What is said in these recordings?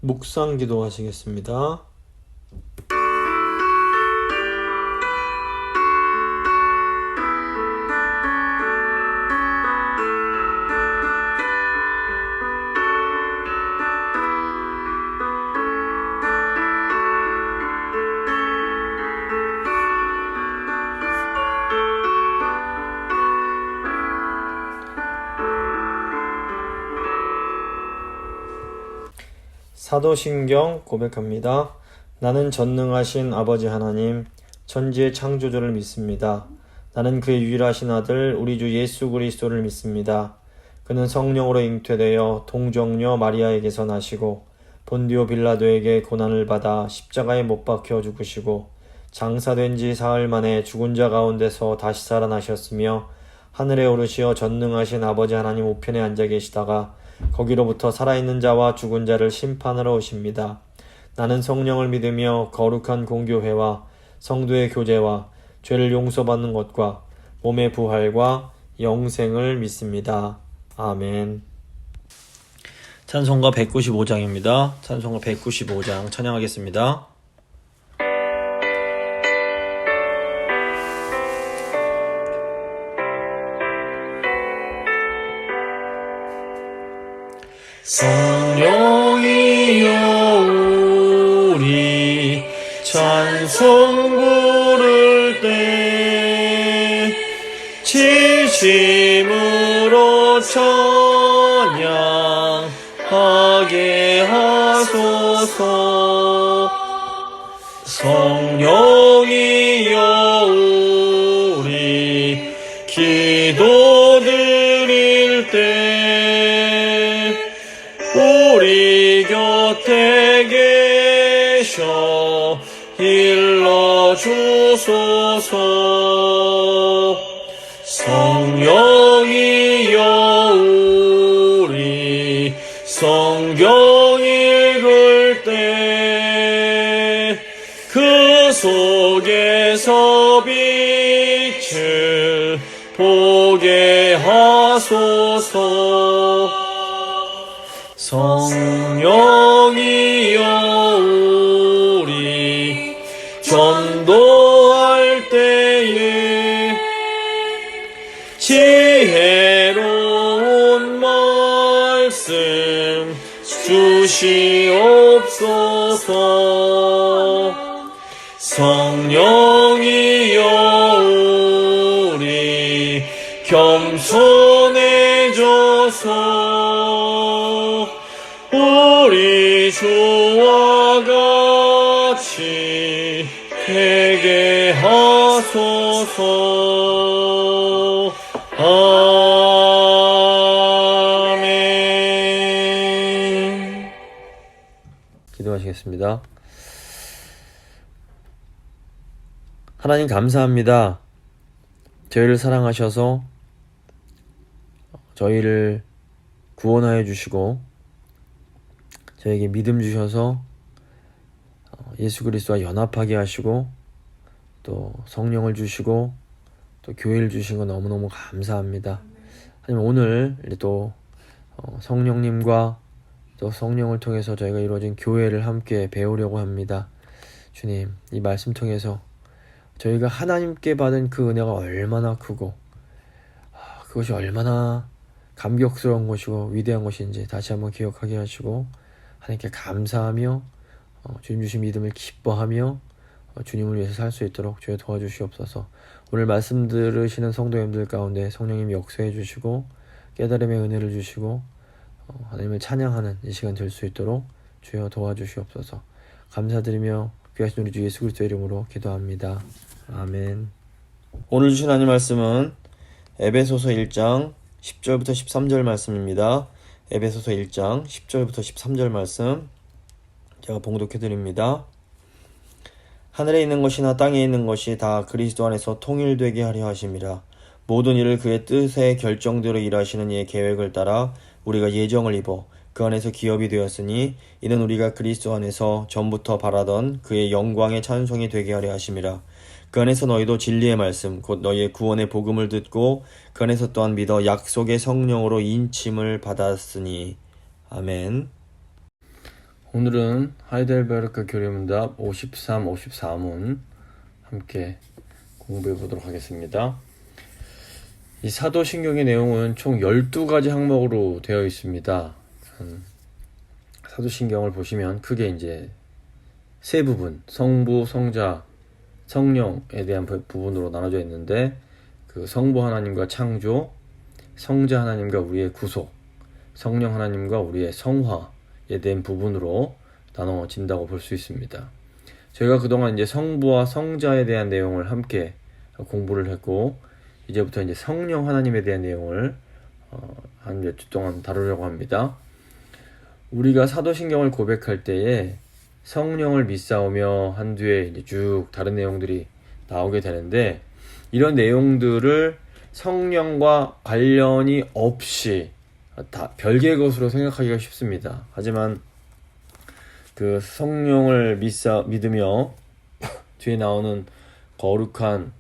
묵상 기도하시겠습니다. 사도신경 고백합니다. 나는 전능하신 아버지 하나님, 천지의 창조주를 믿습니다. 나는 그의 유일하신 아들 우리 주 예수 그리스도를 믿습니다. 그는 성령으로 잉태되어 동정녀 마리아에게서 나시고 본디오 빌라도에게 고난을 받아 십자가에 못 박혀 죽으시고 장사된 지 사흘 만에 죽은 자 가운데서 다시 살아나셨으며 하늘에 오르시어 전능하신 아버지 하나님 우편에 앉아 계시다가 거기로부터 살아있는 자와 죽은 자를 심판하러 오십니다. 나는 성령을 믿으며 거룩한 공교회와 성도의 교제와 죄를 용서받는 것과 몸의 부활과 영생을 믿습니다. 아멘. 찬송가 195장입니다. 찬송가 195장 찬양하겠습니다. 성령이여 우리 찬송 부를 때 진심으로 찬양하게 하소서. 성령이여 우리 기도 드릴 때 우리 곁에 계셔 일러주소서. 성령이여 우리 성경 읽을 때 그 속에서 빛을 보게 하소서. 성령이여 우리 전도할 때에 지혜로운 말씀 주시옵소서. 성령이여 우리 겸손해져서 우리 주와 같이 되게 하소서. 아멘. 기도하시겠습니다. 하나님 감사합니다. 저희를 사랑하셔서 저희를 구원하여 주시고 저에게 믿음 주셔서 예수 그리스도와 연합하게 하시고 또 성령을 주시고 또 교회를 주신 거 너무너무 감사합니다. 하나님 오늘 또 성령님과 또 성령을 통해서 저희가 이루어진 교회를 함께 배우려고 합니다. 주님, 이 말씀 통해서 저희가 하나님께 받은 그 은혜가 얼마나 크고 그것이 얼마나 감격스러운 것이고 위대한 것인지 다시 한번 기억하게 하시고 하나님께 감사하며 주님 주신 믿음을 기뻐하며 주님을 위해서 살 수 있도록 주여 도와주시옵소서. 오늘 말씀 들으시는 성도님들 가운데 성령님이 역사해 주시고 깨달음의 은혜를 주시고 하나님을 찬양하는 이 시간 될 수 있도록 주여 도와주시옵소서. 감사드리며 귀하신 우리 주 예수 그리스도의 이름으로 기도합니다. 아멘. 오늘 주신 하나님 말씀은 에베소서 1장 10절부터 13절 말씀입니다. 에베소서 1장 10절부터 13절 말씀 제가 봉독해드립니다. 하늘에 있는 것이나 땅에 있는 것이 다 그리스도 안에서 통일되게 하려 하심이라. 모든 일을 그의 뜻의 결정대로 일하시는 이의 계획을 따라 우리가 예정을 입어 그 안에서 기업이 되었으니 이는 우리가 그리스도 안에서 전부터 바라던 그의 영광의 찬송이 되게 하려 하심이라. 그 안에서 너희도 진리의 말씀 곧 너희의 구원의 복음을 듣고 그 안에서 또한 믿어 약속의 성령으로 인침을 받았으니. 아멘. 오늘은 하이델베르크 교리문답 53, 54문 함께 공부해 보도록 하겠습니다. 이 사도신경의 내용은 총 12가지 항목으로 되어 있습니다. 사도신경을 보시면 크게 이제 세 부분, 성부, 성자, 성령에 대한 부분으로 나눠져 있는데, 그 성부 하나님과 창조, 성자 하나님과 우리의 구속, 성령 하나님과 우리의 성화에 대한 부분으로 나눠진다고 볼 수 있습니다. 저희가 그동안 이제 성부와 성자에 대한 내용을 함께 공부를 했고, 이제부터 이제 성령 하나님에 대한 내용을 한 몇 주 동안 다루려고 합니다. 우리가 사도신경을 고백할 때에 성령을 믿사오며 한 뒤에 이제 쭉 다른 내용들이 나오게 되는데, 이런 내용들을 성령과 관련이 없이 다 별개의 것으로 생각하기가 쉽습니다. 하지만 그 성령을 믿으며 뒤에 나오는 거룩한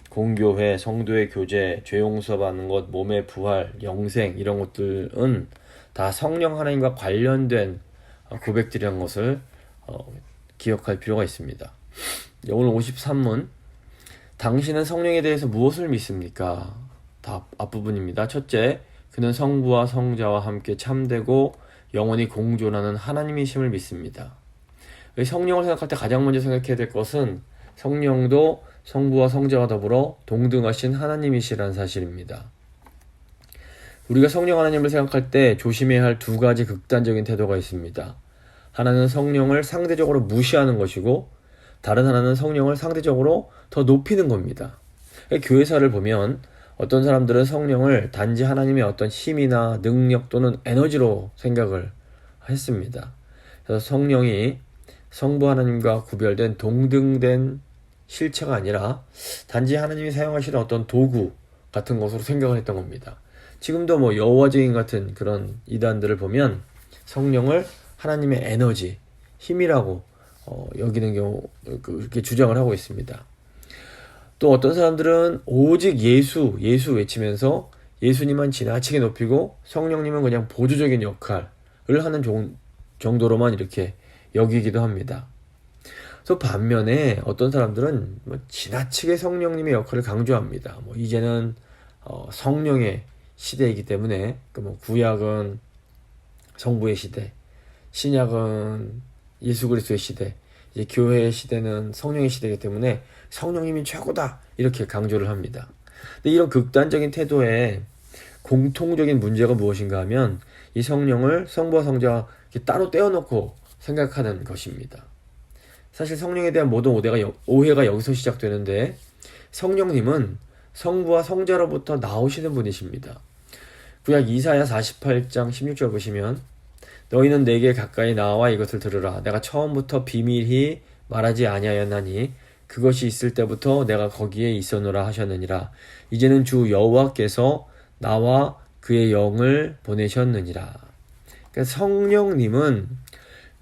공교회, 성도의 교제, 죄 용서받는 것, 몸의 부활, 영생, 이런 것들은 다 성령 하나님과 관련된 고백들이라는 것을 기억할 필요가 있습니다. 오늘 53문, 당신은 성령에 대해서 무엇을 믿습니까? 다 앞부분입니다. 첫째, 그는 성부와 성자와 함께 참되고 영원히 공존하는 하나님이심을 믿습니다. 성령을 생각할 때 가장 먼저 생각해야 될 것은 성령도 성부와 성자와 더불어 동등하신 하나님이시라는 사실입니다. 우리가 성령 하나님을 생각할 때 조심해야 할 두 가지 극단적인 태도가 있습니다. 하나는 성령을 상대적으로 무시하는 것이고, 다른 하나는 성령을 상대적으로 더 높이는 겁니다. 교회사를 보면 어떤 사람들은 성령을 단지 하나님의 어떤 힘이나 능력 또는 에너지로 생각을 했습니다. 그래서 성령이 성부 하나님과 구별된 동등된 실체가 아니라 단지 하나님이 사용하시는 어떤 도구 같은 것으로 생각을 했던 겁니다. 지금도 여호와 증인 같은 그런 이단들을 보면 성령을 하나님의 에너지, 힘이라고 여기는 경우 그렇게 주장을 하고 있습니다. 또 어떤 사람들은 오직 예수 외치면서 예수님만 지나치게 높이고 성령님은 그냥 보조적인 역할을 하는 정도로만 이렇게 여기기도 합니다. 또 반면에 어떤 사람들은 지나치게 성령님의 역할을 강조합니다. 이제는 성령의 시대이기 때문에 구약은 성부의 시대, 신약은 예수 그리스도의 시대, 이제 교회의 시대는 성령의 시대이기 때문에 성령님이 최고다, 이렇게 강조를 합니다. 근데 이런 극단적인 태도에 공통적인 문제가 무엇인가 하면 이 성령을 성부와 성자가 따로 떼어놓고 생각하는 것입니다. 사실 성령에 대한 모든 오해가 여기서 시작되는데, 성령님은 성부와 성자로부터 나오시는 분이십니다. 구약 이사야 48장 16절 보시면, 너희는 내게 가까이 나와 이것을 들으라. 내가 처음부터 비밀히 말하지 아니하였나니 그것이 있을 때부터 내가 거기에 있었노라 하셨느니라. 이제는 주 여호와께서 나와 그의 영을 보내셨느니라. 그러니까 성령님은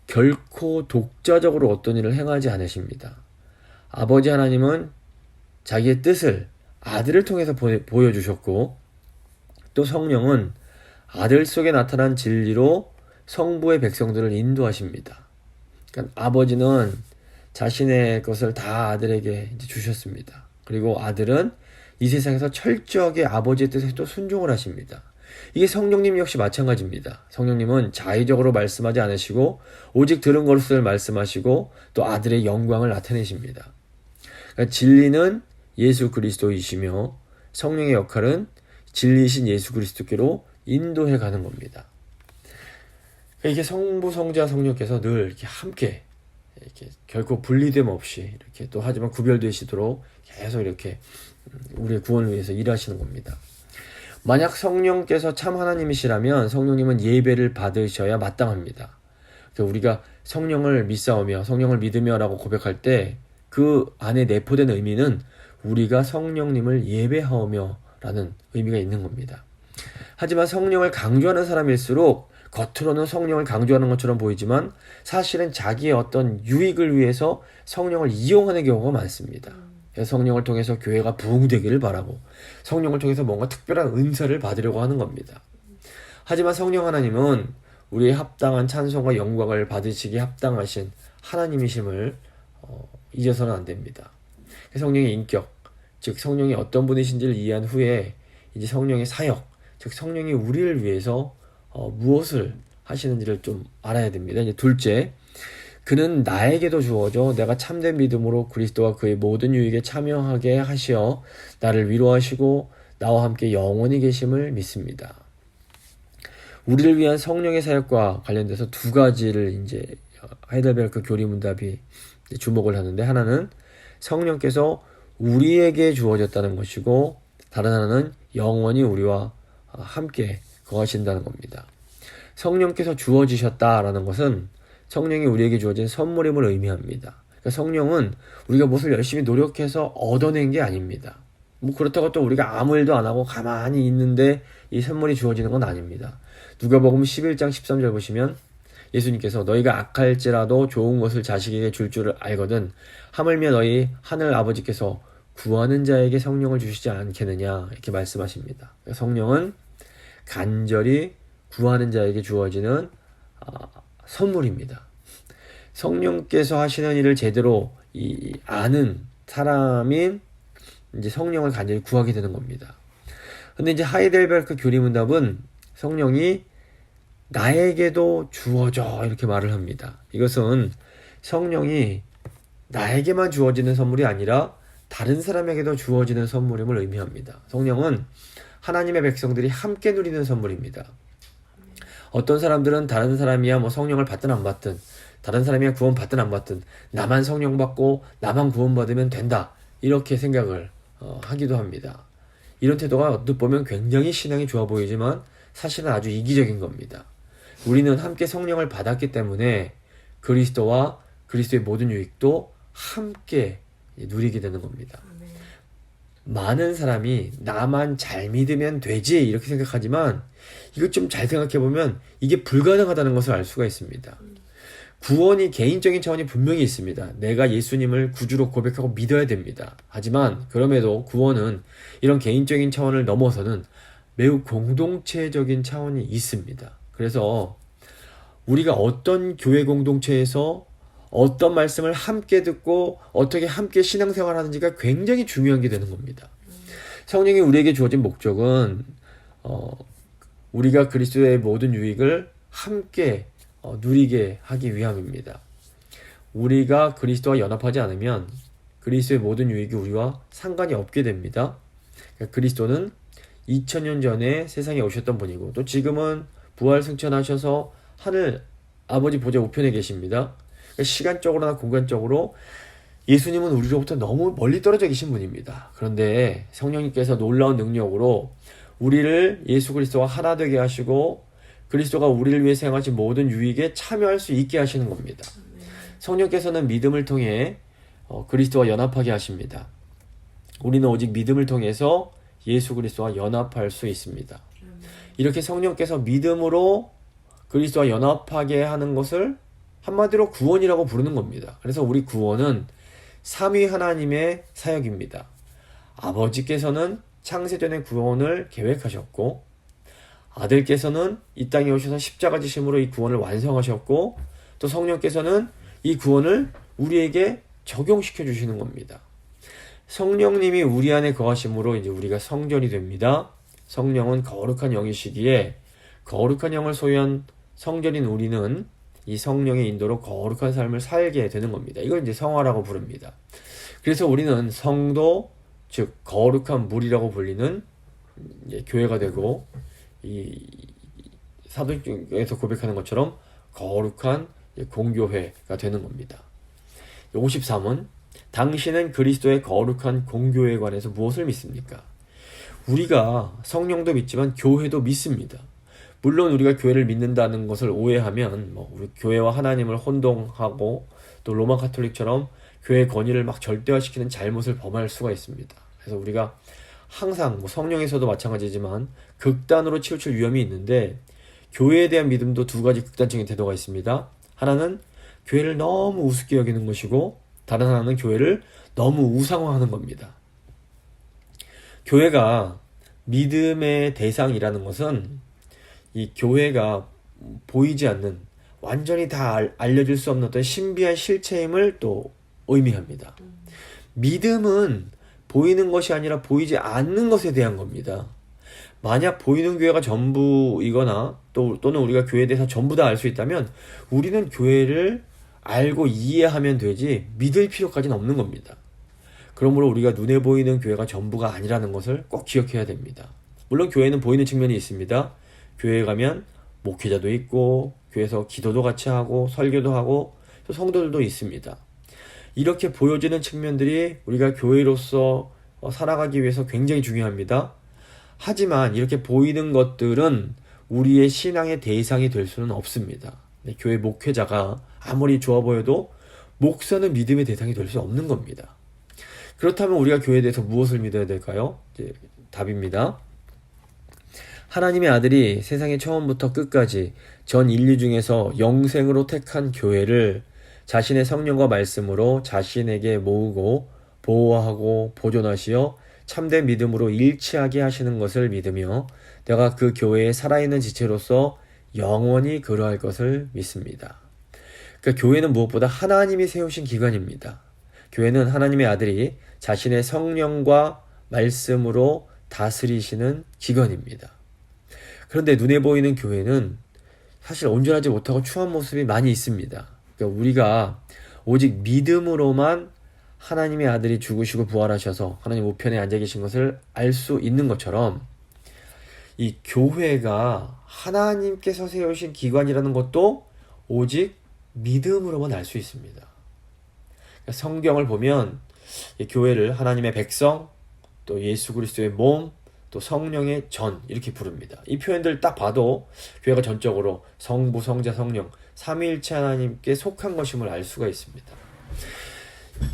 결코 독자적으로 어떤 일을 행하지 않으십니다. 아버지 하나님은 자기의 뜻을 아들을 통해서 보여주셨고, 또 성령은 아들 속에 나타난 진리로 성부의 백성들을 인도하십니다. 그러니까 아버지는 자신의 것을 다 아들에게 이제 주셨습니다. 그리고 아들은 이 세상에서 철저하게 아버지의 뜻에 또 순종을 하십니다. 이게 성령님 역시 마찬가지입니다. 성령님은 자의적으로 말씀하지 않으시고 오직 들은 것을 말씀하시고 또 아들의 영광을 나타내십니다. 그러니까 진리는 예수 그리스도이시며 성령의 역할은 진리이신 예수 그리스도께로 인도해 가는 겁니다. 이게 성부, 성자, 성령께서 늘 이렇게 함께 이렇게 결코 분리됨 없이 이렇게 또 하지만 구별되시도록 계속 이렇게 우리의 구원을 위해서 일하시는 겁니다. 만약 성령께서 참 하나님이시라면 성령님은 예배를 받으셔야 마땅합니다. 우리가 성령을 믿사오며 성령을 믿으며라고 고백할 때 그 안에 내포된 의미는 우리가 성령님을 예배하오며라는 의미가 있는 겁니다. 하지만 성령을 강조하는 사람일수록 겉으로는 성령을 강조하는 것처럼 보이지만 사실은 자기의 어떤 유익을 위해서 성령을 이용하는 경우가 많습니다. 성령을 통해서 교회가 부흥되기를 바라고 성령을 통해서 뭔가 특별한 은사를 받으려고 하는 겁니다. 하지만 성령 하나님은 우리의 합당한 찬송과 영광을 받으시기에 합당하신 하나님이심을 잊어서는 안 됩니다. 성령의 인격, 즉 성령이 어떤 분이신지를 이해한 후에 이제 성령의 사역, 즉 성령이 우리를 위해서 무엇을 하시는지를 좀 알아야 됩니다. 이제 둘째, 그는 나에게도 주어져 내가 참된 믿음으로 그리스도와 그의 모든 유익에 참여하게 하시어 나를 위로하시고 나와 함께 영원히 계심을 믿습니다. 우리를 위한 성령의 사역과 관련돼서 두 가지를 이제 하이델베르크 교리문답이 주목을 하는데, 하나는 성령께서 우리에게 주어졌다는 것이고 다른 하나는 영원히 우리와 함께 거하신다는 겁니다. 성령께서 주어지셨다라는 것은 성령이 우리에게 주어진 선물임을 의미합니다. 그러니까 성령은 우리가 무엇을 열심히 노력해서 얻어낸 게 아닙니다. 그렇다고 또 우리가 아무 일도 안 하고 가만히 있는데 이 선물이 주어지는 건 아닙니다. 누가복음 11장 13절 보시면 예수님께서 너희가 악할지라도 좋은 것을 자식에게 줄 줄을 알거든 하물며 너희 하늘 아버지께서 구하는 자에게 성령을 주시지 않겠느냐 이렇게 말씀하십니다. 성령은 간절히 구하는 자에게 주어지는 선물입니다. 성령께서 하시는 일을 제대로 아는 사람이 이제 성령을 간절히 구하게 되는 겁니다. 근데 이제 하이델베르크 교리문답은 성령이 나에게도 주어져 이렇게 말을 합니다. 이것은 성령이 나에게만 주어지는 선물이 아니라 다른 사람에게도 주어지는 선물임을 의미합니다. 성령은 하나님의 백성들이 함께 누리는 선물입니다. 어떤 사람들은 다른 사람이야 뭐 성령을 받든 안 받든, 다른 사람이야 구원 받든 안 받든 나만 성령 받고 나만 구원 받으면 된다 이렇게 생각을 하기도 합니다. 이런 태도가 어떻게 보면 굉장히 신앙이 좋아 보이지만 사실은 아주 이기적인 겁니다. 우리는 함께 성령을 받았기 때문에 그리스도와 그리스도의 모든 유익도 함께 누리게 되는 겁니다. 많은 사람이 나만 잘 믿으면 되지 이렇게 생각하지만 이거 좀 잘 생각해보면 이게 불가능하다는 것을 알 수가 있습니다. 구원이 개인적인 차원이 분명히 있습니다. 내가 예수님을 구주로 고백하고 믿어야 됩니다. 하지만 그럼에도 구원은 이런 개인적인 차원을 넘어서는 매우 공동체적인 차원이 있습니다. 그래서 우리가 어떤 교회 공동체에서 어떤 말씀을 함께 듣고 어떻게 함께 신앙생활 하는지가 굉장히 중요한 게 되는 겁니다. 성령이 우리에게 주어진 목적은 우리가 그리스도의 모든 유익을 함께 누리게 하기 위함입니다. 우리가 그리스도와 연합하지 않으면 그리스도의 모든 유익이 우리와 상관이 없게 됩니다. 그리스도는 2000년 전에 세상에 오셨던 분이고 또 지금은 부활 승천하셔서 하늘 아버지 보좌 우편에 계십니다. 시간적으로나 공간적으로 예수님은 우리로부터 너무 멀리 떨어져 계신 분입니다. 그런데 성령님께서 놀라운 능력으로 우리를 예수 그리스도와 하나 되게 하시고 그리스도가 우리를 위해서 행하신 모든 유익에 참여할 수 있게 하시는 겁니다. 성령께서는 믿음을 통해 그리스도와 연합하게 하십니다. 우리는 오직 믿음을 통해서 예수 그리스도와 연합할 수 있습니다. 이렇게 성령께서 믿음으로 그리스도와 연합하게 하는 것을 한마디로 구원이라고 부르는 겁니다. 그래서 우리 구원은 삼위 하나님의 사역입니다. 아버지께서는 창세전에 구원을 계획하셨고 아들께서는 이 땅에 오셔서 십자가 지심으로 이 구원을 완성하셨고 또 성령께서는 이 구원을 우리에게 적용시켜 주시는 겁니다. 성령님이 우리 안에 거하심으로 이제 우리가 성전이 됩니다. 성령은 거룩한 영이시기에 거룩한 영을 소유한 성전인 우리는 이 성령의 인도로 거룩한 삶을 살게 되는 겁니다. 이걸 이제 성화라고 부릅니다. 그래서 우리는 성도, 즉 거룩한 물이라고 불리는 이제 교회가 되고 이 사도행전에서 고백하는 것처럼 거룩한 공교회가 되는 겁니다. 53은 당신은 그리스도의 거룩한 공교회에 관해서 무엇을 믿습니까? 우리가 성령도 믿지만 교회도 믿습니다. 물론 우리가 교회를 믿는다는 것을 오해하면 우리 교회와 하나님을 혼동하고 또 로마 카톨릭처럼 교회의 권위를 막 절대화시키는 잘못을 범할 수가 있습니다. 그래서 우리가 항상 성령에서도 마찬가지지만 극단으로 치우칠 위험이 있는데 교회에 대한 믿음도 두 가지 극단적인 태도가 있습니다. 하나는 교회를 너무 우습게 여기는 것이고 다른 하나는 교회를 너무 우상화하는 겁니다. 교회가 믿음의 대상이라는 것은 이 교회가 보이지 않는, 완전히 다 알려줄 수 없는 어떤 신비한 실체임을 또 의미합니다. 믿음은 보이는 것이 아니라 보이지 않는 것에 대한 겁니다. 만약 보이는 교회가 전부이거나 또는 우리가 교회에 대해서 전부 다 알 수 있다면 우리는 교회를 알고 이해하면 되지 믿을 필요까지는 없는 겁니다. 그러므로 우리가 눈에 보이는 교회가 전부가 아니라는 것을 꼭 기억해야 됩니다. 물론 교회는 보이는 측면이 있습니다. 교회에 가면 목회자도 있고 교회에서 기도도 같이 하고 설교도 하고 또 성도들도 있습니다. 이렇게 보여지는 측면들이 우리가 교회로서 살아가기 위해서 굉장히 중요합니다. 하지만 이렇게 보이는 것들은 우리의 신앙의 대상이 될 수는 없습니다. 교회 목회자가 아무리 좋아 보여도 목사는 믿음의 대상이 될 수 없는 겁니다. 그렇다면 우리가 교회에 대해서 무엇을 믿어야 될까요? 답입니다. 하나님의 아들이 세상의 처음부터 끝까지 전 인류 중에서 영생으로 택한 교회를 자신의 성령과 말씀으로 자신에게 모으고 보호하고 보존하시어 참된 믿음으로 일치하게 하시는 것을 믿으며 내가 그 교회의 살아있는 지체로서 영원히 그러할 것을 믿습니다. 그러니까 교회는 무엇보다 하나님이 세우신 기관입니다. 교회는 하나님의 아들이 자신의 성령과 말씀으로 다스리시는 기관입니다. 그런데 눈에 보이는 교회는 사실 온전하지 못하고 추한 모습이 많이 있습니다. 그러니까 우리가 오직 믿음으로만 하나님의 아들이 죽으시고 부활하셔서 하나님 우편에 앉아 계신 것을 알 수 있는 것처럼 이 교회가 하나님께서 세우신 기관이라는 것도 오직 믿음으로만 알 수 있습니다. 그러니까 성경을 보면 이 교회를 하나님의 백성, 또 예수 그리스도의 몸, 또 성령의 전 이렇게 부릅니다. 이 표현들 딱 봐도 교회가 전적으로 성부, 성자, 성령 삼위일체 하나님께 속한 것임을 알 수가 있습니다.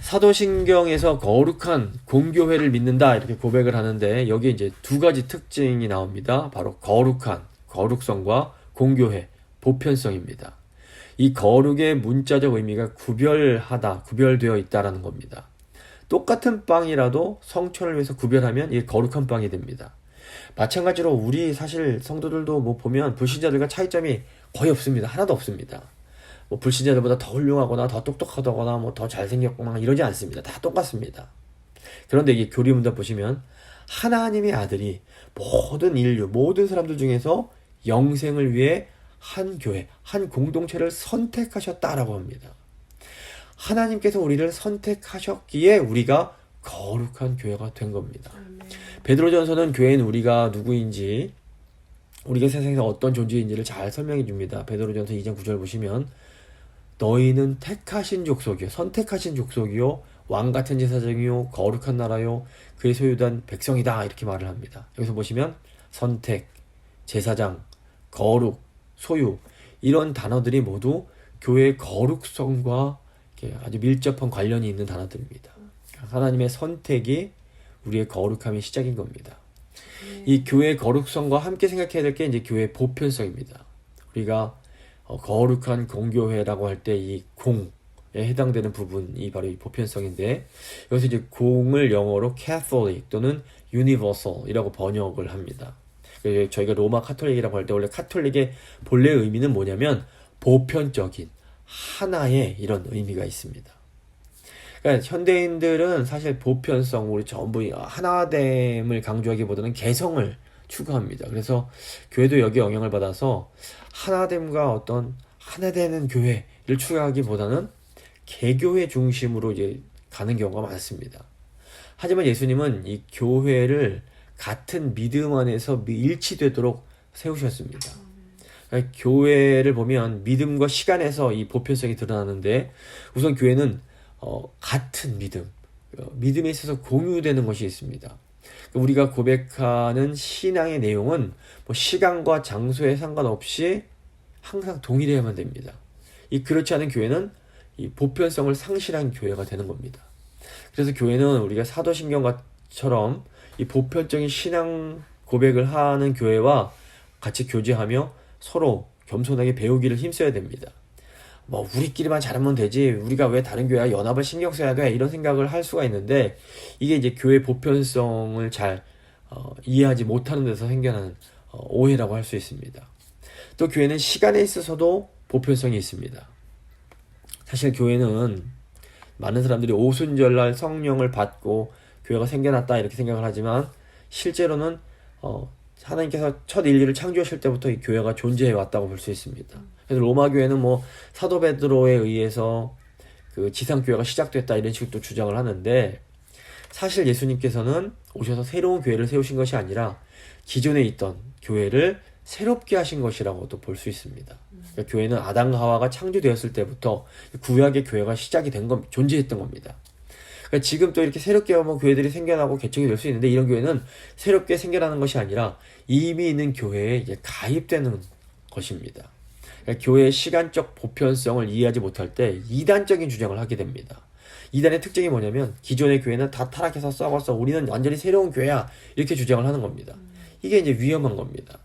사도신경에서 거룩한 공교회를 믿는다 이렇게 고백을 하는데 여기에 이제 두 가지 특징이 나옵니다. 바로 거룩한, 거룩성과 공교회, 보편성입니다. 이 거룩의 문자적 의미가 구별하다, 구별되어 있다라는 겁니다. 똑같은 빵이라도 성천을 위해서 구별하면 이게 거룩한 빵이 됩니다. 마찬가지로 우리 사실 성도들도 뭐 보면 불신자들과 차이점이 거의 없습니다. 하나도 없습니다. 뭐 불신자들보다 더 훌륭하거나 더 똑똑하다거나 뭐 더 잘생겼거나 이러지 않습니다. 다 똑같습니다. 그런데 이게 교리문답 보시면 하나님의 아들이 모든 인류, 모든 사람들 중에서 영생을 위해 한 교회, 한 공동체를 선택하셨다라고 합니다. 하나님께서 우리를 선택하셨기에 우리가 거룩한 교회가 된 겁니다. 베드로전서는 교회는 우리가 누구인지, 우리가 세상에서 어떤 존재인지를 잘 설명해 줍니다. 베드로전서 2장 9절 보시면 너희는 택하신 족속이요, 선택하신 족속이요, 왕같은 제사장이요, 거룩한 나라요, 그의 소유된 백성이다 이렇게 말을 합니다. 여기서 보시면 선택, 제사장, 거룩, 소유 이런 단어들이 모두 교회의 거룩성과 아주 밀접한 관련이 있는 단어들입니다. 하나님의 선택이 우리의 거룩함의 시작인 겁니다. 이 교회의 거룩성과 함께 생각해야 될 게 이제 교회의 보편성입니다. 우리가 거룩한 공교회라고 할 때 이 공에 해당되는 부분이 바로 이 보편성인데 여기서 이제 공을 영어로 Catholic 또는 Universal이라고 번역을 합니다. 저희가 로마 카톨릭이라고 할 때 원래 카톨릭의 본래 의미는 뭐냐면 보편적인 하나의 이런 의미가 있습니다. 그러니까 현대인들은 사실 보편성, 우리 전부 하나됨을 강조하기보다는 개성을 추구합니다. 그래서 교회도 여기에 영향을 받아서 하나됨과 어떤 하나 되는 교회를 추구하기보다는 개교회 중심으로 이제 가는 경우가 많습니다. 하지만 예수님은 이 교회를 같은 믿음 안에서 일치되도록 세우셨습니다. 그러니까 교회를 보면 믿음과 시간에서 이 보편성이 드러나는데 우선 교회는 같은 믿음, 믿음에 있어서 공유되는 것이 있습니다. 우리가 고백하는 신앙의 내용은 뭐 시간과 장소에 상관없이 항상 동일해야만 됩니다. 이 그렇지 않은 교회는 이 보편성을 상실한 교회가 되는 겁니다. 그래서 교회는 우리가 사도신경처럼 이 보편적인 신앙 고백을 하는 교회와 같이 교제하며 서로 겸손하게 배우기를 힘써야 됩니다. 뭐 우리끼리만 잘하면 되지 우리가 왜 다른 교회와 연합을 신경 써야 돼 이런 생각을 할 수가 있는데 이게 이제 교회 보편성을 잘 이해하지 못하는 데서 생겨나는 오해라고 할 수 있습니다. 또 교회는 시간에 있어서도 보편성이 있습니다. 사실 교회는 많은 사람들이 오순절날 성령을 받고 교회가 생겨났다 이렇게 생각을 하지만 실제로는 하나님께서 첫 인류를 창조하실 때부터 이 교회가 존재해 왔다고 볼 수 있습니다. 그래서 로마 교회는 뭐 사도 베드로에 의해서 그 지상교회가 시작됐다 이런 식으로 또 주장을 하는데, 사실 예수님께서는 오셔서 새로운 교회를 세우신 것이 아니라 기존에 있던 교회를 새롭게 하신 것이라고 또 볼 수 있습니다. 그러니까 교회는 아담과 하와가 창조되었을 때부터 구약의 교회가 시작이 된 건 존재했던 겁니다. 그러니까 지금 또 이렇게 새롭게 뭐 교회들이 생겨나고 개척이 될 수 있는데, 이런 교회는 새롭게 생겨나는 것이 아니라 이미 있는 교회에 이제 가입되는 것입니다. 그러니까 교회의 시간적 보편성을 이해하지 못할 때 이단적인 주장을 하게 됩니다. 이단의 특징이 뭐냐면 기존의 교회는 다 타락해서 썩어서 우리는 완전히 새로운 교회야 이렇게 주장을 하는 겁니다. 이게 이제 위험한 겁니다.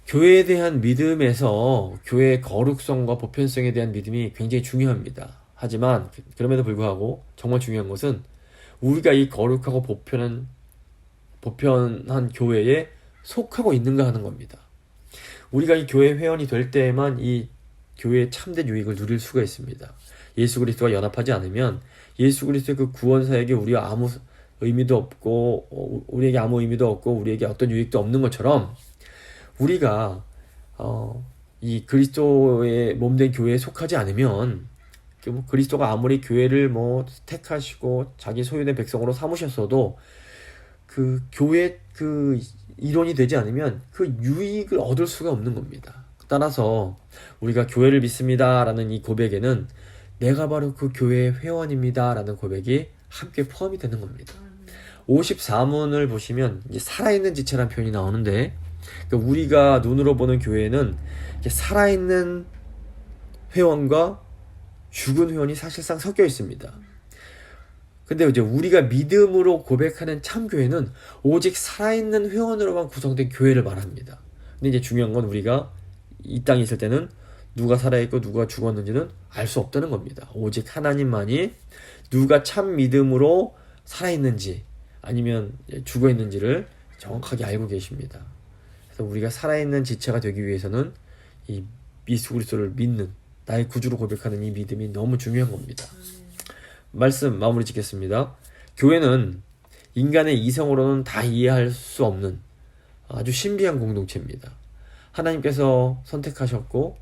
교회에 대한 믿음에서 교회의 거룩성과 보편성에 대한 믿음이 굉장히 중요합니다. 하지만 그럼에도 불구하고 정말 중요한 것은 우리가 이 거룩하고 보편한 교회에 속하고 있는가 하는 겁니다. 우리가 이 교회 회원이 될 때에만 이 교회의 참된 유익을 누릴 수가 있습니다. 예수 그리스도와 연합하지 않으면 예수 그리스도의 그 구원 사역에 우리가 아무 의미도 없고 우리에게 아무 의미도 없고 우리에게 어떤 유익도 없는 것처럼, 우리가 이 그리스도의 몸된 교회에 속하지 않으면 그리스도가 아무리 교회를 뭐 택하시고 자기 소유된 백성으로 삼으셨어도 그 교회 그 일원이 되지 않으면 그 유익을 얻을 수가 없는 겁니다. 따라서 우리가 교회를 믿습니다 라는 이 고백에는 내가 바로 그 교회의 회원입니다 라는 고백이 함께 포함이 되는 겁니다. 54문을 보시면 이제 살아있는 지체라는 표현이 나오는데, 그러니까 우리가 눈으로 보는 교회는 살아있는 회원과 죽은 회원이 사실상 섞여 있습니다. 근데 이제 우리가 믿음으로 고백하는 참교회는 오직 살아있는 회원으로만 구성된 교회를 말합니다. 근데 이제 중요한 건 우리가 이 땅에 있을 때는 누가 살아있고 누가 죽었는지는 알 수 없다는 겁니다. 오직 하나님만이 누가 참 믿음으로 살아있는지 아니면 죽어있는지를 정확하게 알고 계십니다. 그래서 우리가 살아있는 지체가 되기 위해서는 이 예수 그리스도를 믿는, 나의 구주로 고백하는 이 믿음이 너무 중요한 겁니다. 말씀 마무리 짓겠습니다. 교회는 인간의 이성으로는 다 이해할 수 없는 아주 신비한 공동체입니다. 하나님께서 선택하셨고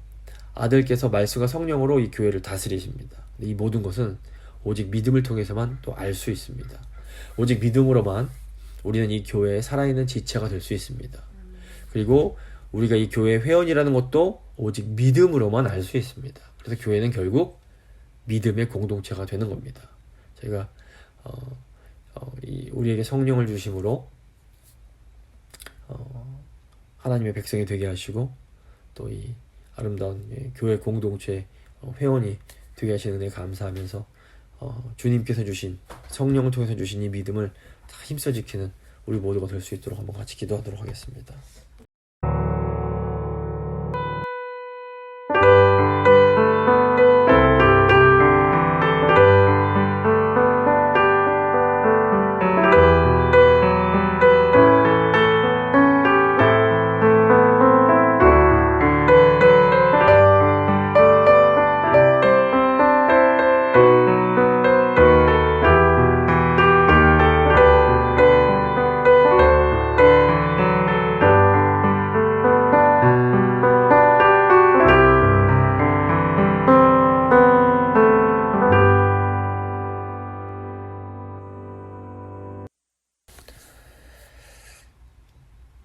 아들께서 말씀과 성령으로 이 교회를 다스리십니다. 이 모든 것은 오직 믿음을 통해서만 또 알 수 있습니다. 오직 믿음으로만 우리는 이 교회에 살아있는 지체가 될 수 있습니다. 그리고 우리가 이 교회의 회원이라는 것도 오직 믿음으로만 알 수 있습니다. 그래서 교회는 결국 믿음의 공동체가 되는 겁니다. 저희가 우리에게 성령을 주심으로 하나님의 백성이 되게 하시고 또 이 아름다운 교회 공동체 회원이 되게 하시는 은혜 감사하면서 주님께서 주신 성령을 통해서 주신 이 믿음을 다 힘써 지키는 우리 모두가 될 수 있도록 한번 같이 기도하도록 하겠습니다.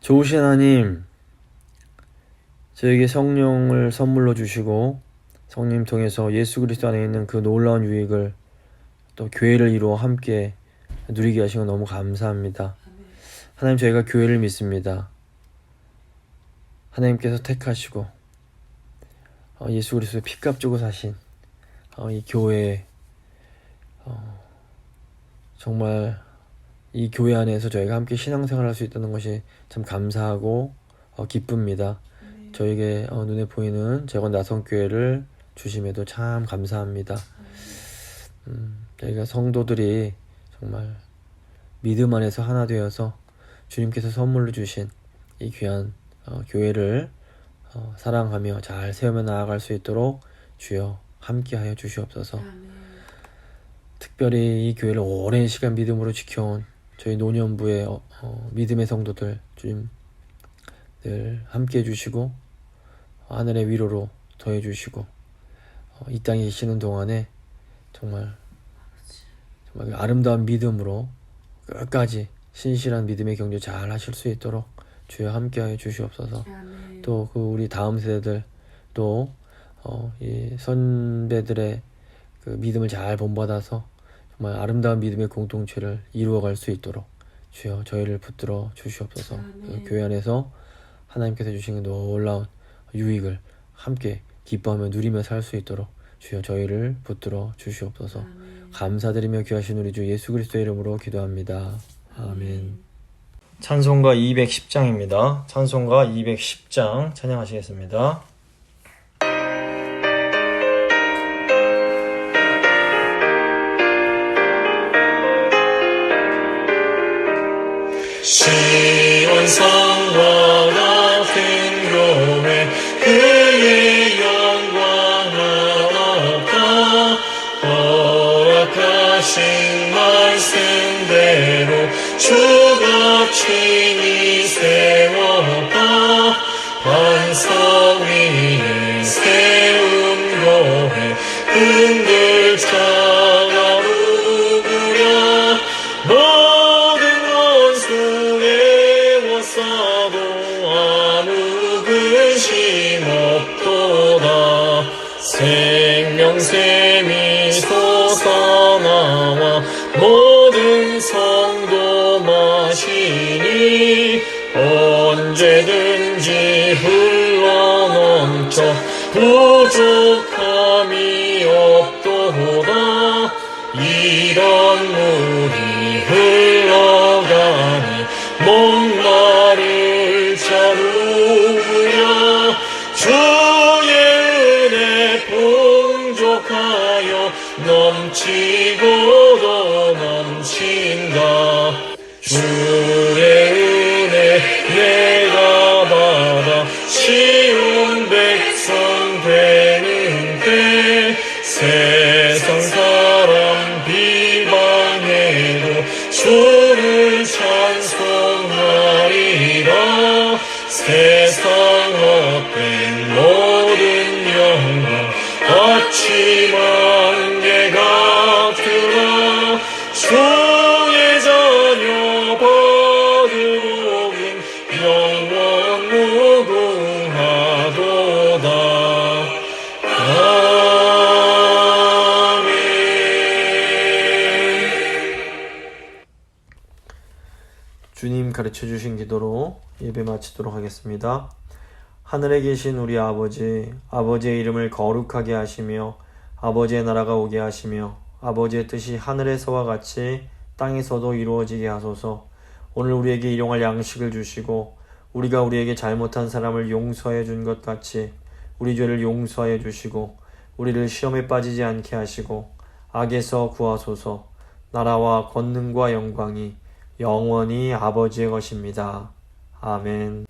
좋으신 하나님, 저에게 성령을 선물로 주시고 성령 통해서 예수 그리스도 안에 있는 그 놀라운 유익을 또 교회를 이루어 함께 누리게 하신 건 너무 감사합니다. 하나님, 저희가 교회를 믿습니다. 하나님께서 택하시고 예수 그리스도의 피값 주고 사신 이 교회에 정말 이 교회 안에서 저희가 함께 신앙생활을 할 수 있다는 것이 참 감사하고 기쁩니다. 저에게 눈에 보이는 재건 나성교회를 주심에도 참 감사합니다. 저희가 성도들이 정말 믿음 안에서 하나 되어서 주님께서 선물로 주신 이 귀한 교회를 사랑하며 잘 세우며 나아갈 수 있도록 주여 함께하여 주시옵소서. 아멘. 특별히 이 교회를 오랜 시간 믿음으로 지켜온 저희 노년부의 믿음의 성도들 주님 늘 함께해 주시고 하늘의 위로로 더해 주시고 이 땅에 계시는 동안에 정말 아름다운 믿음으로 끝까지 신실한 믿음의 경주 잘 하실 수 있도록 주여 함께하여 주시옵소서. 아멘. 또 그 우리 다음 세대들 또 이 선배들의 그 믿음을 잘 본받아서 정말 아름다운 믿음의 공동체를 이루어갈 수 있도록 주여 저희를 붙들어 주시옵소서. 그 교회 안에서 하나님께서 주신 그 놀라운 유익을 함께 기뻐하며 누리며 살 수 있도록 주여 저희를 붙들어 주시옵소서. 감사드리며 귀하신 우리 주 예수 그리스도의 이름으로 기도합니다. 아멘. 찬송가 210장입니다. 찬송가 210장 찬양하시겠습니다. 시온 성과 같은 교회 그의 영광 하옵다. 허락하신 말씀대로 주가 친히 세웠다. 반석 위에 세운 교회 흔들 자가 누구랴. 모든 원수에 워싸도 아무 근심 없도다. 생명샘이 솟아나와 모든 성도 마시니 언제든지 흘러넘쳐 부족함이 없도다. 이런 물이 흘러가니 목마를 자 누구랴. 주의 은혜 풍족하여 넘치고도 넘친다. 주의 은혜 내가 받아 쉬운 백성 되는데 세상 사람 비방해도 주를 찬송하리라. 세상 헛된 모든 영광 아침 안개 같으나 주의 자녀 받으오긴 영원 무궁하도다. 아멘. 주님 가르쳐 주신 기도로 예배 마치도록 하겠습니다. 하늘에 계신 우리 아버지, 아버지의 이름을 거룩하게 하시며 아버지의 나라가 오게 하시며 아버지의 뜻이 하늘에서와 같이 땅에서도 이루어지게 하소서. 오늘 우리에게 일용할 양식을 주시고 우리가 우리에게 잘못한 사람을 용서해 준 것 같이 우리 죄를 용서해 주시고 우리를 시험에 빠지지 않게 하시고 악에서 구하소서. 나라와 권능과 영광이 영원히 아버지의 것입니다. 아멘.